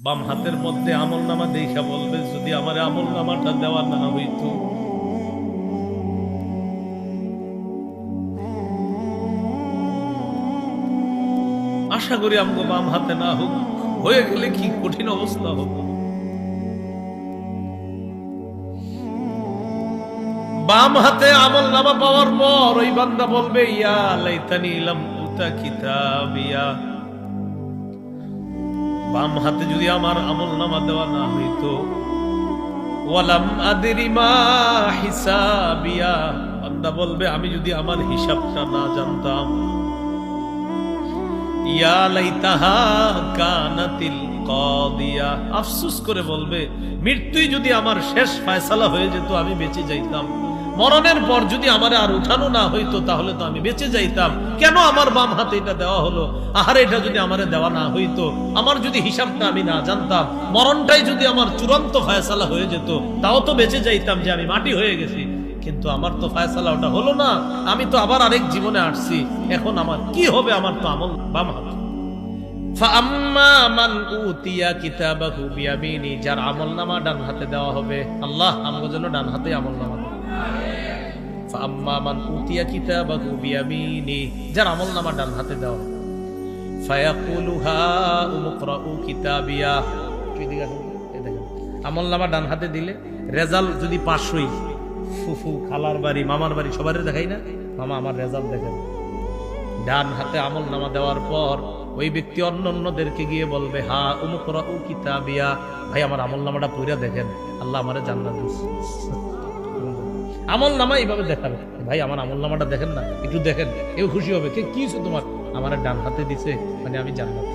বাম হাতের মধ্যে আমল নামা দেখা বলবে, যদি আমার আমল নামাটা দেওয়া না হইতো, আশা করি আমগো বাম হাতে না হোক, হয়ে গেলে কি কঠিন অবস্থা হবে। বাম হাতে আমল নামা পাওয়ার পর ওই বান্দা বলবে, ইয়া লাইতানি লাম উতা কিতাবিয়া, বাম হাতে যদি আমার আমল নামা দেওয়া না হইতো, ওয়ালাম আদরি মা হিসাবিয়া, বান্দা বলবে আমি যদি আমার হিসাবটা না জানতাম, ইয়া লাইতাহা কানাতিল কাদিয়া, আফসোস করে বলবে মৃত্যুই যদি আমার শেষ ফয়সালা হয়ে যেত, আমি বেঁচে যাইতাম, মরণের পর যদি আমার আর উঠানো না হইতো তাহলে তো আমি বেঁচে যাইতাম, কেন আমার বাম হাতে এটা দেওয়া হলো, আহারে এটা যদি আমারে দেওয়া না হইতো, আমার যদি হিসাবটা আমি না জানতাম, মরণটাই যদি আমার চূড়ান্ত ফয়সালা হয়ে যেত, তাও তো বেঁচে যাইতাম, যে আমি মাটি হয়ে গেছি, কিন্তু আমার তো ফয়সালা ওটা হলো না, আমি তো আবার আরেক জীবনে আসছি, এখন আমার কি হবে, আমার তো আমল বাম হাতে। ফাআম্মা মান উতিয়া কিতাবাহু বিয়ামিনি, যার আমলনামা ডান হাতে দেওয়া হবে, আল্লাহ আমগো যেন ডান হাতে আমলনামা দেয়। ফাআম্মা মান উতিয়া কিতাবাহু বিয়ামিনি, যার আমলনামা ডান হাতে দেওয়া হবে, ফায়াকুলু হা উমকরাউ কিতাবিয়া, কি দিগা এই দেখেন আমলনামা ডান হাতে দিলে রেজাল্ট যদি 500, ফুফু খালার বাড়ি মামার বাড়ি সবার দেখাই না, মামা আমার রেজাল্ট দেখেন। ডান হাতে আমলনামা দেওয়ার পর ওই ব্যক্তি অন্যদেরকে গিয়ে বলবে, হা উমকরাউ কিতাবিয়া, ভাই আমার আমলনামাটা পড়ে দেখেন, আল্লাহ আমারে জান্নাত দিয়েছে। আমলনামা এইভাবে দেখাবে, ভাই আমার আমলনামাটা দেখেন না, একটু দেখেন, কেউ খুশি হবে, কে কি হচ্ছে তোমার, আমার ডান হাতে দিছে, মানে আমি জান্নাত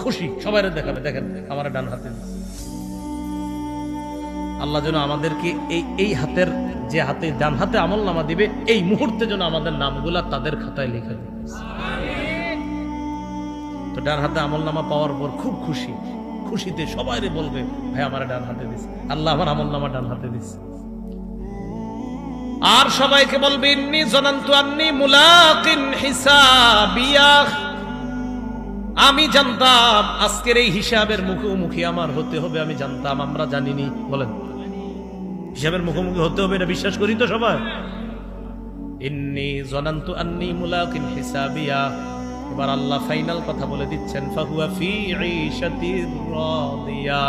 খুশি, সবাই দেখাবে, দেখেন আমার ডান হাতে দিছে। আল্লাহ যেন আমাদেরকে এই হাতের, যে হাতে ডান হাতে আমলনামা দিবে, এই মুহূর্তে যেন আমাদের নামগুলা তাদের খাতায় লিখে দেবে। তো ডান হাতে আমলনামা পাওয়ার পর খুব খুশি, খুশিতে সবাই বলবে, ভাই আমার ডান হাতে দিছে, আল্লাহ আমার আমলনামা ডান হাতে দিছে। আর সবাইকে বলবে, ইন্নী জানান্তু আন্নী মুলাকিন হিসাবিয়া, আমি জানতাম আজকের এই হিসাবের মুখোমুখি আমার হতে হবে, আমি জানতাম, আমরা জানিনি, বলেন হিসাবের মুখোমুখি হতে হবে, এটা বিশ্বাস করি তো সবাই। ইন্নী জানান্তু আন্নী মুলাকিন হিসাবিয়া, এবার আল্লাহ ফাইনাল কথা বলে দিচ্ছেন, ফাহুয়া ফি ঈশাতির রাদিয়া,